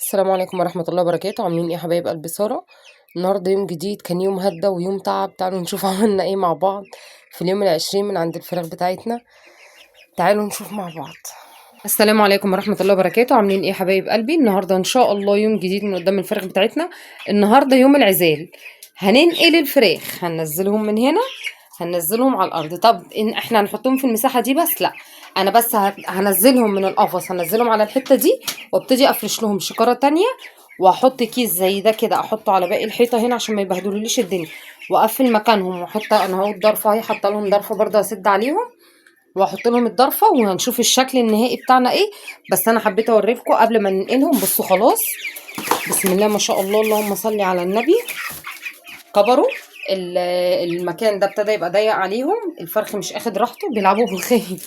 السلام عليكم ورحمة الله وبركاته. عاملين ايه يا حبايب قلبي؟ سارة. النهاردة يوم جديد، كان يوم هدى ويوم تعب. تعالوا نشوف عملنا ايه مع بعض في اليوم العشرين من عند الفراخ بتاعتنا. تعالوا نشوف مع بعض. السلام عليكم ورحمة الله وبركاته. عاملين ايه يا حبايب قلبي؟ النهاردة ان شاء الله يوم جديد من قدام الفراخ بتاعتنا. النهاردة يوم العزال. هننقل الفراخ، هننزلهم من هنا، هننزلهم على الارض. طب ان احنا هنحطهم في المساحة دي بس؟ لا، انا بس هنزلهم من القفص، هنزلهم على الحتة دي وابتدي افرش لهم شكارة تانية، واحط كيس زي ده كده احطه على باقي الحيطة هنا عشان ما يبهدلوليش الدنيا، واقفل مكانهم، واحط انا اهو الضرفة اهي، حاطه لهم ضرفة برضه هسد عليهم واحط لهم الضرفه، وهنشوف الشكل النهائي بتاعنا ايه. بس انا حبيت اوريكم قبل ما ننقلهم. بصوا خلاص، بسم الله ما شاء الله، اللهم صل على النبي. كبروا. المكان ده ابتدى يبقى ضيق عليهم، الفرخ مش اخد راحته، بيلعبوا بالخيل.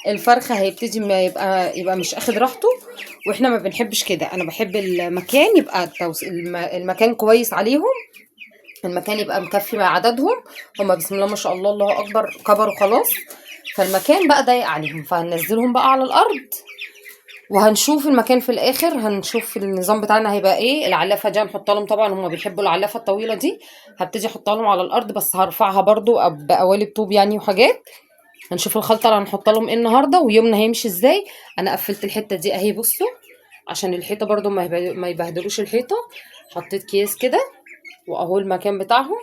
الفرخ هيبتدي ما يبقى مش اخد راحته، واحنا ما بنحبش كده. انا بحب المكان يبقى المكان كويس عليهم، المكان يبقى مكفي مع عددهم. هما بسم الله ما شاء الله، الله اكبر، كبروا خلاص. فالمكان بقى ضيق عليهم، فهننزلهم بقى على الارض وهنشوف المكان في الاخر. هنشوف النظام بتاعنا هيبقى ايه. العلافه دي هنحط لهم، طبعا هما بيحبوا العلافه الطويله دي، هبتدي احطها لهم على الارض، بس هرفعها برضو بقوالب طوب يعني وحاجات. هنشوف الخلطه اللي هنحط لهم ايه النهارده ويومنا هيمشي ازاي. انا قفلت الحته دي اهي، بصوا، عشان الحيطه برضو ما يبهدلوش الحيطه. حطيت كيس كده واهو المكان بتاعهم.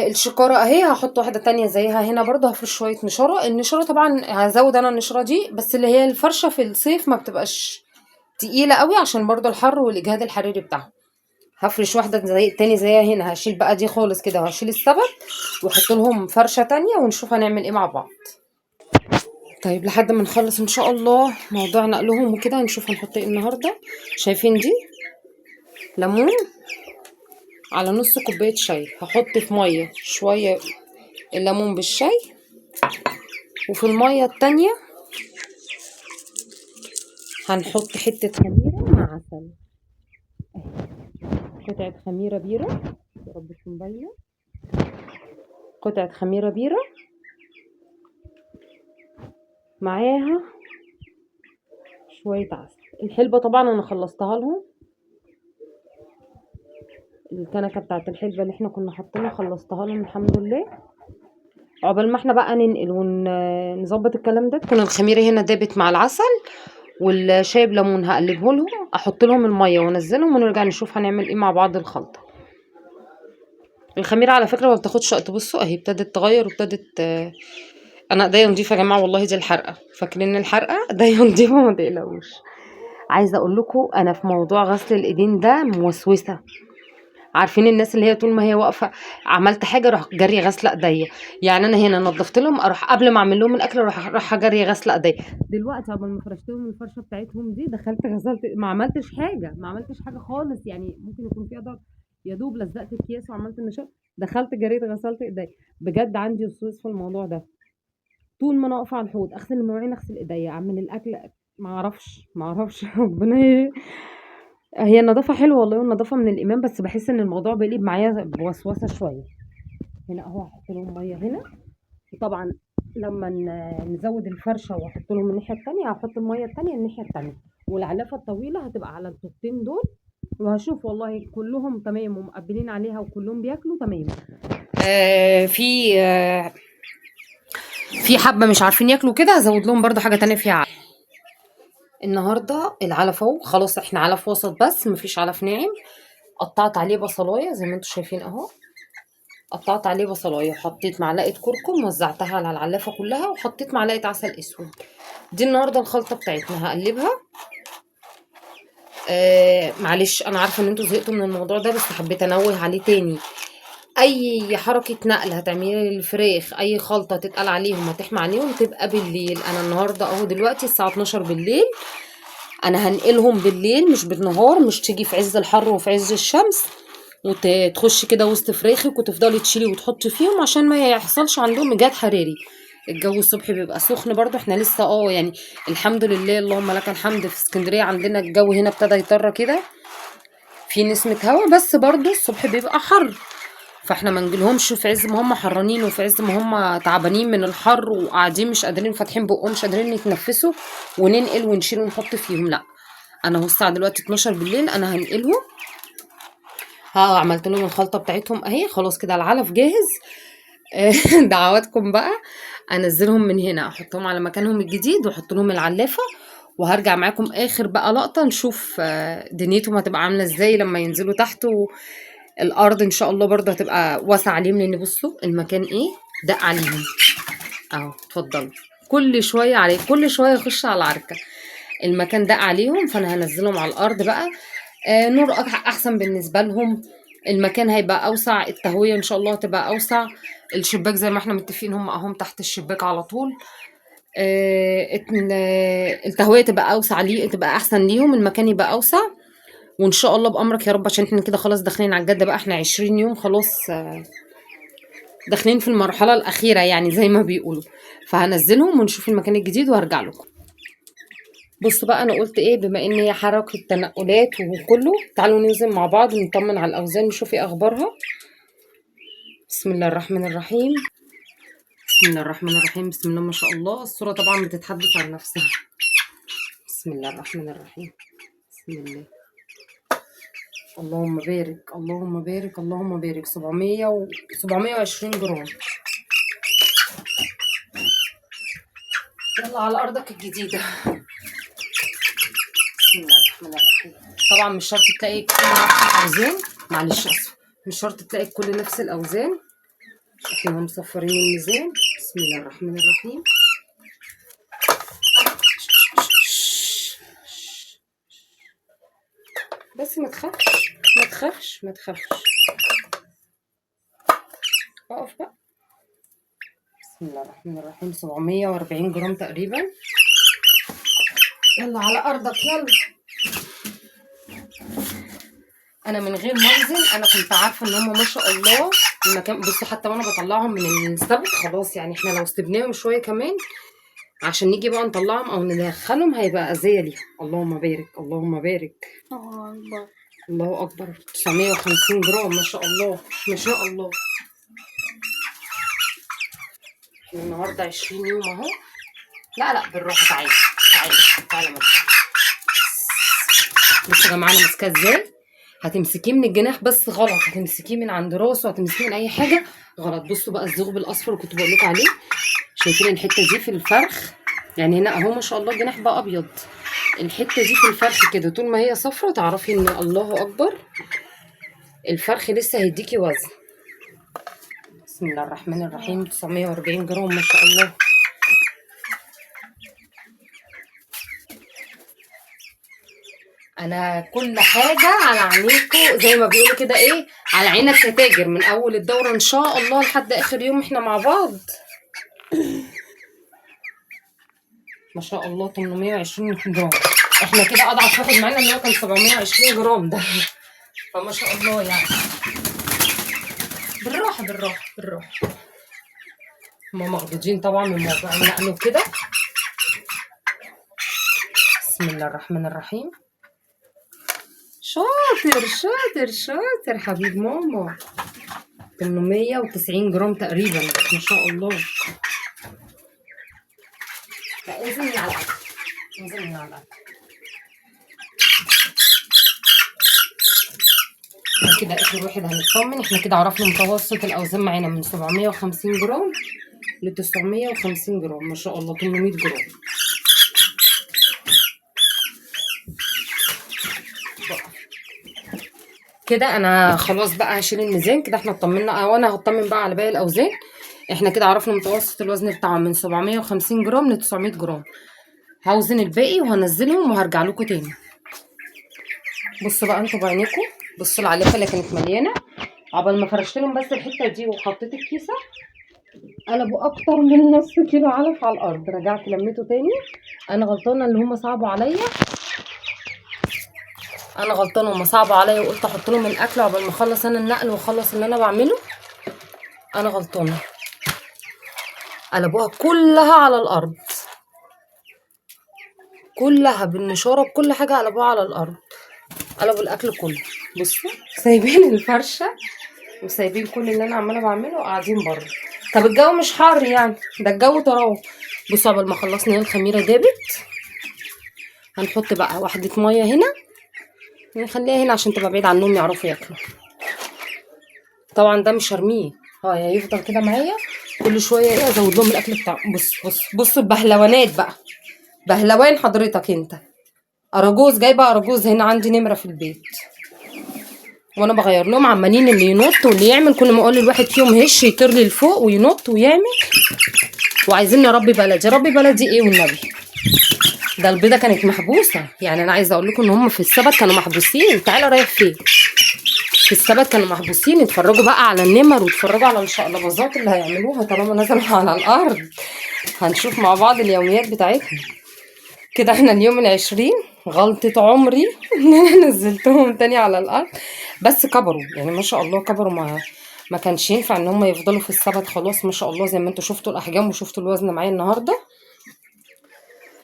الشكارة اهي، هحط واحدة تانية زيها هنا برضه، هفرش شوية نشارة. النشارة طبعا هزود انا النشارة دي، بس اللي هي الفرشة في الصيف ما بتبقاش تقيلة قوي عشان برضه الحر والاجهاد الحراري بتاعهم. هفرش واحدة زي التاني زيها هنا، هشيل بقى دي خالص كده وهشيل السبت واحط لهم فرشة تانية ونشوف هنعمل ايه مع بعض. طيب لحد ما نخلص ان شاء الله موضوع نقلهم وكده، هنشوف هنحط ايه النهاردة. شايفين دي ليمون على نص كوباية شاي، هحط في مية شوية الليمون بالشاي، وفي المية التانية هنحط حتة خميرة مع عسل. قطعة خميرة بيرة، يا رب تكون باينة، قطعة خميرة بيرة معاها شوية عسل. الحلبة طبعا انا خلصتها لهم، الكنكة بتاعت الحلبة اللي احنا كنا حاطينها خلصتها لهم الحمد لله. عقبال ما احنا بقى ننقل ونظبط الكلام ده، تكون الخميرة هنا دابت مع العسل والشاي بليمون. هقلبه لهم، احط لهم المية وانزلهم ونرجع نشوف هنعمل ايه مع بعض الخلطة. الخميرة على فكرة ما بتاخدش وقت. بصوا اهي ابتدت تغير وابتدت. انا ايديا نضيفة يا جماعة والله، دي الحرقة، فاكرين الحرقة ايديا نضيفة ما تقلقوش. عايزة اقول لكم انا في موضوع غسل الايدين ده موسوسة. عارفين الناس اللي هي طول ما هي واقفة عملت حاجة اروح جري غسلة ايديا. يعني انا هنا نضفت لهم، اروح قبل ما اعمل لهم الاكل اروح جري غسلة ايديا. دلوقتي قبل ما فرشت لهم الفرشة بتاعتهم دي، دخلت غسلت، ما عملتش حاجة خالص. يعني ممكن يكون في ضغط، يا دوب لزقت الكيس وعملت النشاط، دخلت جريت غسلت ايديا. بجد عندي وسواس في الموضوع ده. طول ما انا واقفه على الحوض اغسل المواعين، اغسل ايديا، اعمل الاكل، ما اعرفش ربنا هي النظافه حلوه والله، والنظافه من الايمان، بس بحس ان الموضوع بيقلب معايا بوسوسه شويه. هنا اهو هحط لهم ميه هنا، وطبعا لما نزود الفرشه واحط لهم الناحيه التانية، هحط الميه التانية الناحيه التانية، والعلافه الطويله هتبقى على الطوبتين دول. وهشوف والله كلهم تمام ومقبلين عليها وكلهم بياكلوا تمام. في حبة مش عارفين ياكلوا كده، هزود لهم برضو حاجة تانية فيها علف. النهاردة العلف اهو خلاص، احنا علف وسط بس مفيش علف ناعم. قطعت عليه بصلاية زي ما انتوا شايفين اهو، قطعت عليه بصلاية، حطيت معلقة كركم وزعتها على العلافة كلها، وحطيت معلقة عسل اسود. دي النهاردة الخلطة بتاعتنا، هقلبها. معلش انا عارفة ان انتوا زهقتوا من الموضوع ده، بس حبيت انوه عليه تاني. اي حركة نقل هتعمليها للفراخ، اي خلطة تتقال عليهم هتحمى عليهم تبقى بالليل. انا النهاردة اهو دلوقتي الساعة 12 بالليل، انا هنقلهم بالليل مش بالنهار، مش تيجي في عز الحر وفي عز الشمس وتخش كده وسط فراخك وتفضلي تشيلي وتحطي فيهم، عشان ما يحصلش عندهم اجهاد حراري. الجو الصبح بيبقى سخن برضو، احنا لسه يعني الحمد لله اللهم لك الحمد، في اسكندرية عندنا الجو هنا ابتدى يطرى كده، في نسمة هوا، بس برضو الصبح بيبقى حر. فاحنا ما نجيلهمش في عز ما هم حرانين وفي عز ما هم تعبانين من الحر وقاعدين مش قادرين فاتحين بقهم مش قادرين يتنفسوا، وننقل ونشيل ونحط فيهم، لا. انا هو الساعه دلوقتي 12 بالليل، انا هنقلهم. ها عملت لهم الخلطه بتاعتهم اهي، خلاص كده العلف جاهز. دعواتكم بقى. انزلهم من هنا، احطهم على مكانهم الجديد واحط لهم العلافه، وهرجع معاكم اخر بقى لقطه نشوف دنيتهم هتبقى عامله ازاي لما ينزلوا تحت. والارض ان شاء الله برضه هتبقى واسعه عليهم، لان بصوا المكان ايه دق عليهم اهو. اتفضلوا. كل شويه عليه، كل شويه يخش على العركه. المكان دق عليهم، فانا هنزلهم على الارض بقى. نور احسن بالنسبه لهم. المكان هيبقى اوسع، التهويه ان شاء الله هتبقى اوسع. الشباك زي ما احنا متفقين هم اهم تحت الشباك على طول. التهويه تبقى اوسع، ليه تبقى احسن ليهم، المكان يبقى اوسع. وان شاء الله بامرك يا رب، عشان احنا كده خلاص داخلين على الجد بقى، احنا 20 يوم خلاص، داخلين في المرحله الاخيره يعني زي ما بيقولوا. فهنزلهم ونشوف المكان الجديد وهرجع لكم. بصوا بقى، انا قلت ايه، بما ان هي حركه تنقلات وكله، تعالوا ننزل مع بعض نطمن على الاوزان نشوف ايه اخبارها. بسم الله الرحمن الرحيم. بسم الله الرحمن الرحيم. بسم الله ما شاء الله. الصوره طبعا بتتحدث عن نفسها. بسم الله الرحمن الرحيم. بسم الله. اللهم بارك اللهم بارك اللهم بارك. 720 جرام. يلا على ارضك الجديده. بسم الله الرحمن الرحيم. طبعا مش شرط تلاقي كل نفس الاوزان، معلش اسف، مش شرط تلاقي كل نفس الاوزان، احنا مصفرين الميزان. بسم الله الرحمن الرحيم. بس ما تخافش ما تخافش ما تخافش، اقف بقى. بسم الله الرحمن الرحيم. 740 جرام تقريبا. يلا على ارضك يلا. انا من غير ما انزل انا كنت عارفه ان هم ما شاء الله المكان، بصوا حتى وانا بطلعهم من السبت خلاص، يعني احنا لو سيبناهم شويه كمان عشان نيجي بقى نطلعهم او ندخلهم هيبقى اذيه ليهم. اللهم بارك اللهم بارك. الله اكبر الله اكبر. 950 جرام ما شاء الله ما شاء الله. احنا النهارده 20 يوم اهو. لا لا بالراحه، تعالي تعالي تعالي ماشي. بصوا يا جماعه انا ماسكاه ازاي. هتمسكيه من الجناح بس غلط، هتمسكيه من عند راسه، هتمسكيه من اي حاجه غلط. بصوا بقى الزغب الاصفر اللي كنت بقول لكم عليه، شايفين الحته دي في الفرخ، يعني هنا اهو ما شاء الله الجناح بقى ابيض، الحته دي في الفرخ كده طول ما هي صفرة تعرفي ان الله اكبر الفرخ لسه هيديكي وزن. بسم الله الرحمن الرحيم. 940 جرام ما شاء الله. انا كل حاجه على عينيكوا زي ما بيقولوا كده، ايه على عينك يا تاجر، من اول الدوره ان شاء الله لحد اخر يوم احنا مع بعض. ما شاء الله 820 جرام. احنا كده اضعف واحد معانا اللي هو كان 720 جرام ده. فما شاء الله يعني. بالراحه بالراحه بالراحه. هما مخضوضين طبعا من موضوع النقل وكده. بسم الله الرحمن الرحيم. شاطر شاطر شاطر حبيب ماما. 890 جرام تقريبا ما شاء الله. لا انزل من على الاكل، انزل من على الاكل. كده اخر واحد هنطمن. احنا كده عرفنا متوسط الاوزان معانا من 750 جرام ل 950 جرام ما شاء الله. 800 جرام كده. انا خلاص بقى هشيل الميزان كده، احنا اطمنا، او انا هطمن بقى على باقي الاوزان. احنا كده عرفنا متوسط الوزن بتاعهم من 750 جرام ل 900 جرام. هوزن الباقي وهنزلهم وهرجع لكم تاني. بصوا بقى انتوا بعينيكم، بصوا العلافه اللي كانت مليانه، عقبال ما فرشت لهم بس الحته دي وحطيت الكيسه قلبوا اكتر من نص كيلو علف على الارض. رجعت لميته تاني. انا غلطانه اللي هم صعبوا عليا، انا غلطانه هم صعبوا عليا وقلت احط لهم الاكل عقبال ما اخلص انا النقل واخلص اللي انا بعمله. انا غلطانه. قلبوها كلها على الارض، كلها بالنشاره بكل حاجه قلبوها على الارض، قلبوا الاكل كله. بصوا سايبين الفرشه وسايبين كل اللي انا عماله بعمله وقاعدين بره. طب الجو مش حر يعني، ده الجو طراوه. بصوا قبل ما خلصنا هي الخميره دابت، هنحط بقى واحدة مية هنا، نخليها هنا عشان تبقى بعيد عنهم يعرفوا ياكلوا. طبعا ده مش هرميه، هيفضل كده معايا كل شويه ايه ازود لهم الاكل بتاعهم. بص البهلوانات بقى، بهلوان حضرتك انت. اراجوز جايبه اراجوز هنا عندي نمره في البيت، وانا بغير لهم عمالين اللي ينط واللي يعمل. كل ما اقول للواحد فيهم هش يطير لي لفوق وينط ويعمل. وعايزين نربي بلدي. ربي بلدي ايه والنبي؟ ده البيضه كانت محبوسه. يعني انا عايزه اقول لكم ان هم في السبت كانوا محبوسين. تعالى رايح فين؟ في السبت كانوا محبوسين. اتفرجوا بقى على النمر واتفرجوا على الشقلباظات اللي هيعملوها طالما نزلوا على الارض. هنشوف مع بعض اليوميات بتاعتهم. كده احنا اليوم 20. غلطة عمري ان انا نزلتهم تاني على الارض. بس كبروا يعني ما شاء الله كبروا. ما كانش ينفع ان هم يفضلوا في السبت. خلاص ما شاء الله زي ما انتوا شفتوا الاحجام وشفتوا الوزن معايا النهارده.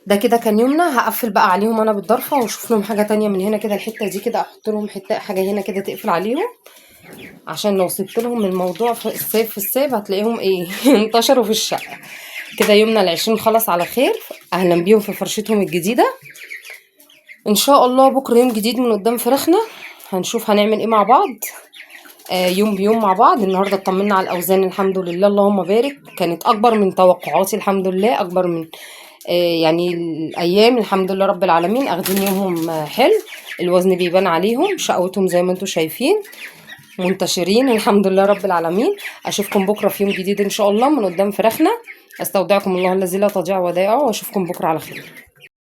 ده كده كان يومنا. هقفل بقى عليهم انا بالضرفه واشوف لهم حاجه تانية من هنا كده. الحته دي كده احط لهم حته حاجه هنا كده تقفل عليهم، عشان لو سبت لهم الموضوع في الصيف هتلاقيهم ايه انتشروا في الشقه. كده يومنا ال20 خلص على خير. اهلا بيهم في فرشتهم الجديده. ان شاء الله بكره يوم جديد من قدام فراخنا. هنشوف هنعمل ايه مع بعض. يوم بيوم مع بعض. النهارده اطمنا على الاوزان الحمد لله اللهم بارك. كانت اكبر من توقعاتي الحمد لله، اكبر من يعني الايام الحمد لله رب العالمين. اخدين يومهم حلو. الوزن بيبان عليهم، شقوتهم زي ما انتم شايفين منتشرين الحمد لله رب العالمين. اشوفكم بكره في يوم جديد ان شاء الله من قدام فراخنا. استودعكم الله الذي لا تضيع ودائعه، واشوفكم بكره على خير.